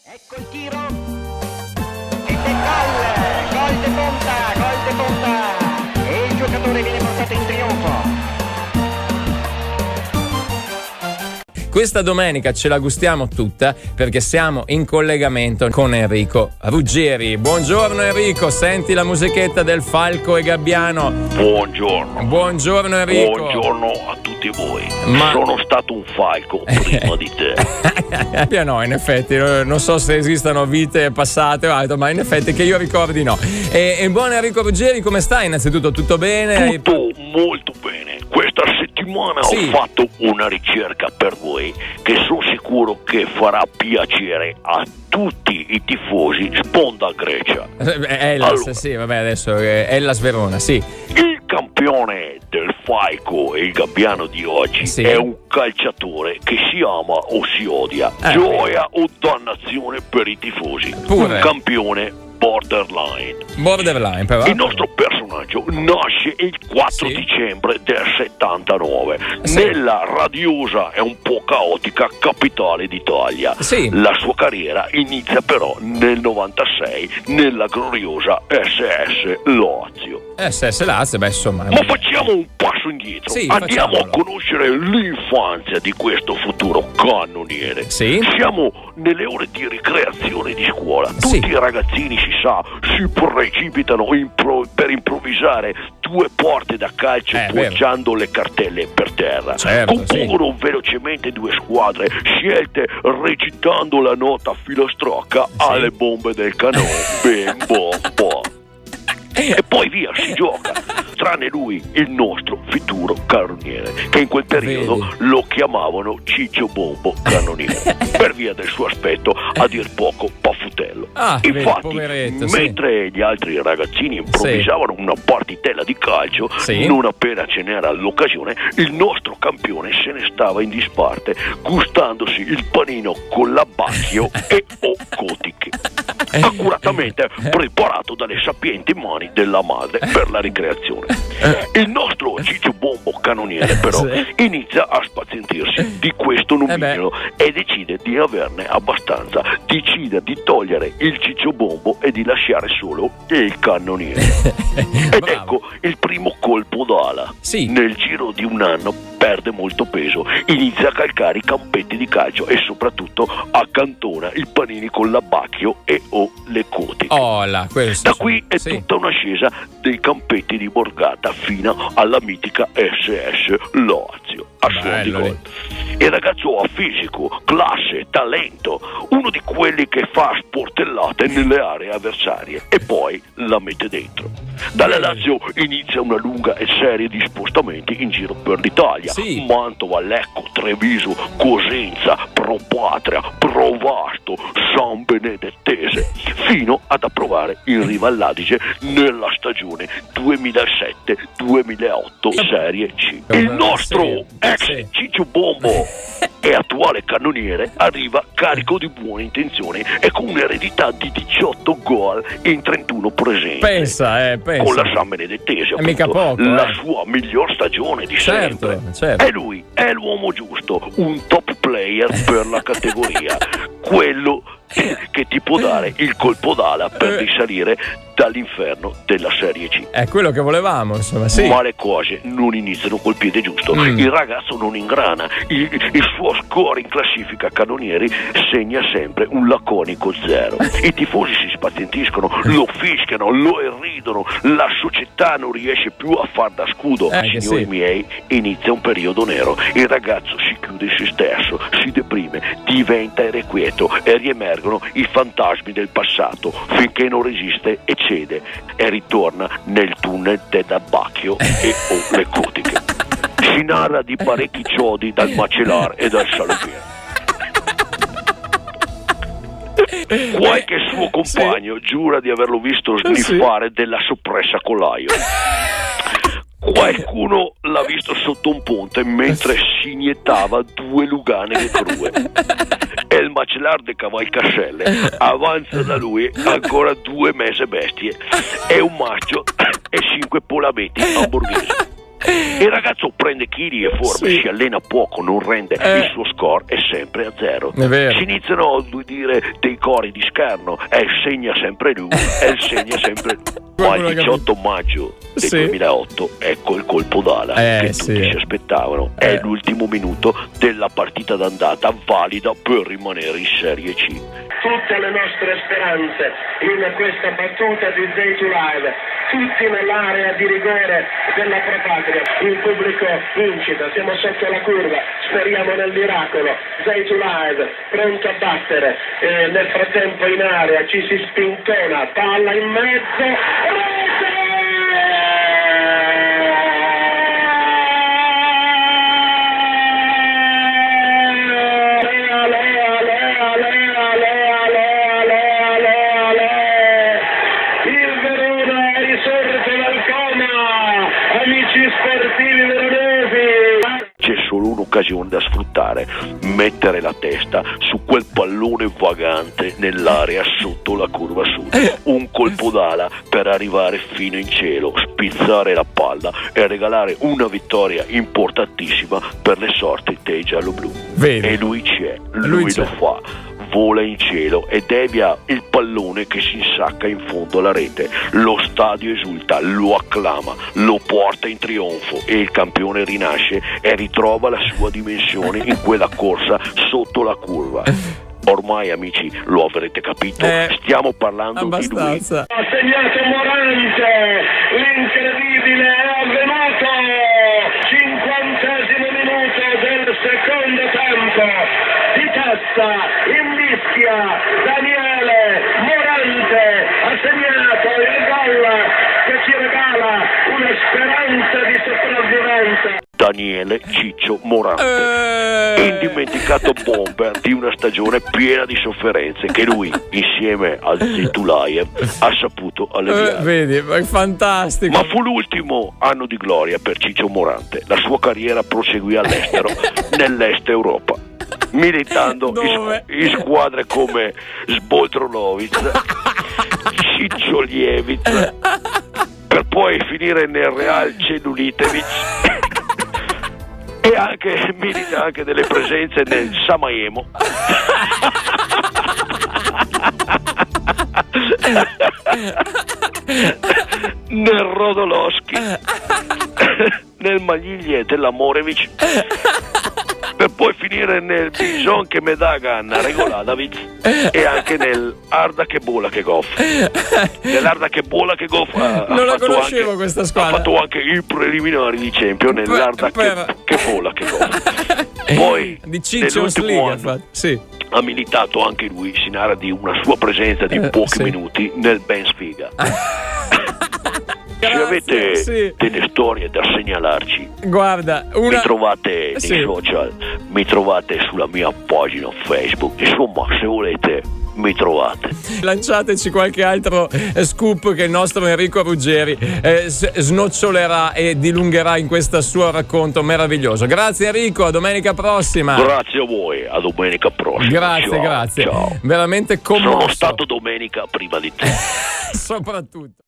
Ecco il tiro. Ed è gol de Ponta. E il giocatore viene portato in trionfo. Questa domenica ce la gustiamo tutta perché siamo in collegamento con Enrico Ruggeri. Buongiorno Enrico, senti la musichetta del Falco e Gabbiano. Buongiorno. Buongiorno Enrico. Buongiorno a tutti voi. Sono stato un falco prima di te. Io no, in effetti, non so se esistano vite passate o altro, ma in effetti che io ricordi no. E buon Enrico Ruggeri, come stai? Innanzitutto tutto bene? Tutto molto bene. Questa settimana ho fatto una ricerca per voi che sono sicuro che farà piacere a tutti i tifosi sponda Grecia. Hellas, sì, vabbè, adesso Hellas Verona, sì. Il campione del Falco e il Gabbiano di oggi è un calciatore che si ama o si odia, gioia o dannazione per i tifosi. Pure. Un campione borderline però. Il nostro personaggio nasce il 4 dicembre del 79 nella radiosa e un po' caotica capitale d'Italia. La sua carriera inizia però nel 96 nella gloriosa SS Lazio. SS Lazio, beh, insomma. Ma facciamo un passo indietro. Andiamo a conoscere l'infanzia di questo futuro cannoniere. Siamo nelle ore di ricreazione di scuola. Tutti i ragazzini, si sa, si precipitano per improvvisare due porte da calcio poggiando le cartelle per terra. Compongono velocemente due squadre scelte recitando la nota filastrocca alle bombe del cannone. Ben boh. E poi via, si gioca. Tranne lui, il nostro futuro cannoniere, che in quel periodo lo chiamavano Ciccio Bombo Cannoniere per via del suo aspetto a dir poco paffutello. Infatti, mentre gli altri ragazzini improvvisavano una partitella di calcio, non appena ce n'era l'occasione, il nostro campione se ne stava in disparte gustandosi il panino con l'abbacchio e o cotiche, accuratamente preparato dalle sapienti mani della madre per la ricreazione. Il nostro Ciccio Bombo Cannoniere però inizia a spazientirsi di questo nomignolo e decide di averne abbastanza. Decide di togliere il Ciccio Bombo e di lasciare solo il cannoniere. Ed ecco il primo colpo d'ala. Nel giro di un anno perde molto peso, inizia a calcare i campetti di calcio e soprattutto accantona i panini con l'abbacchio e o le cotiche. Da qui è tutta un'ascesa dei campetti di Borgata fino alla mitica SS Lazio. A suon di gol. Il ragazzo ha fisico, classe, talento, uno di quelli che fa sportellate nelle aree avversarie e poi la mette dentro. Dalla Lazio inizia una lunga serie di spostamenti in giro per l'Italia. Mantova, Lecco, Treviso, Cosenza, Pro Patria, Pro Vasto, San Benedettese, fino ad approvare in riva all'Adige nella stagione 2007-2008 Serie C. Il nostro ex Ciccio Bombo e attuale cannoniere arriva carico di buone intenzioni e con un'eredità di 18 gol in 31 presenze. Pensa. Con la San Benedettese, appunto, mica poco, la sua miglior stagione di sempre. E lui è l'uomo giusto, un top player per la categoria, quello che ti può dare il colpo d'ala per risalire dall'inferno della Serie C. È quello che volevamo, insomma, Ma le cose non iniziano col piede giusto. Il ragazzo non ingrana. Il suo score in classifica cannonieri segna sempre un laconico 0. I tifosi si spazientiscono, lo fischiano, lo irridono. La società non riesce più a far da scudo. Signori miei, inizia un periodo nero. Il ragazzo si chiude in se stesso, si deprime, diventa irrequieto e riemergono i fantasmi del passato finché non resiste e cede e ritorna nel tunnel dell'abbacchio e o le cotiche. Si narra di parecchi ciodi dal macellar e dal salumiere. Qualche suo compagno giura di averlo visto sniffare della soppressa colaio. Qualcuno l'ha visto sotto un ponte mentre si iniettava 2 lugane crue. E il macellar de Cavalcascelle avanza da lui ancora 2 mese bestie e un maschio e 5 polabeti hamburghesi. Il ragazzo prende chili e forme, si allena poco, non rende, il suo score è sempre a 0. Si iniziano a dire dei cori di scherno, segna sempre lui, segna sempre lui. Ma il 18 maggio del 2008, ecco il colpo d'ala che tutti si aspettavano. È l'ultimo minuto della partita d'andata valida per rimanere in Serie C. Tutte le nostre speranze in questa battuta di Zaitu Live, tutti nell'area di rigore della Pro Patria, il pubblico incita, siamo sotto la curva, speriamo nel miracolo. Zaitu Live pronto a battere, nel frattempo in area ci si spintona, palla in mezzo, rete! C'è solo un'occasione da sfruttare: mettere la testa su quel pallone vagante nell'area sotto la curva sud. Un colpo d'ala per arrivare fino in cielo, spizzare la palla e regalare una vittoria importantissima per le sorti dei gialloblu. E lui c'è, lui lo fa. Vola in cielo e devia il pallone che si insacca in fondo alla rete. Lo stadio esulta, lo acclama, lo porta in trionfo e il campione rinasce e ritrova la sua dimensione in quella corsa sotto la curva. Ormai, amici, lo avrete capito, stiamo parlando di lui. Ha segnato Morante, l'incredibile è avvenuto, 50° minuto del secondo tempo, di testa, in mischia, Daniele Morante ha segnato il gol che ci regala una speranza di sopravvivenza. Daniele Ciccio Morante, indimenticato bomber di una stagione piena di sofferenze che lui, insieme al Zitulaev, ha saputo alleviare. Vedi, è fantastico. Ma fu l'ultimo anno di gloria per Ciccio Morante. La sua carriera proseguì all'estero, nell'est Europa, militando in squadre come Sboltrolovic, Cicciolievitz, per poi finire nel Real Cellulitevic. E anche milita anche delle presenze nel Samaemo, nel Rodolowski, nel Magliglie dell'Amorevic, per poi finire nel Bison che Medagan Regoladavic e anche nel Arda che Bola che Goff. Nell'Arda che Bola che Goff non la conoscevo questa squadra. Ha fatto anche i preliminari di Champions nell'Arda che Bola che Goff. Poi di Champions League ha militato anche lui, si narra di una sua presenza di pochi minuti nel Benfica. Se avete delle storie da segnalarci, guarda, mi trovate nei social, mi trovate sulla mia pagina Facebook, insomma, se volete mi trovate. Lanciateci qualche altro scoop che il nostro Enrico Ruggeri snocciolerà e dilungherà in questo suo racconto meraviglioso. Grazie Enrico, a domenica prossima. Grazie a voi, a domenica prossima. Grazie, ciao. Veramente commosso. Sono stato domenica prima di te. Soprattutto.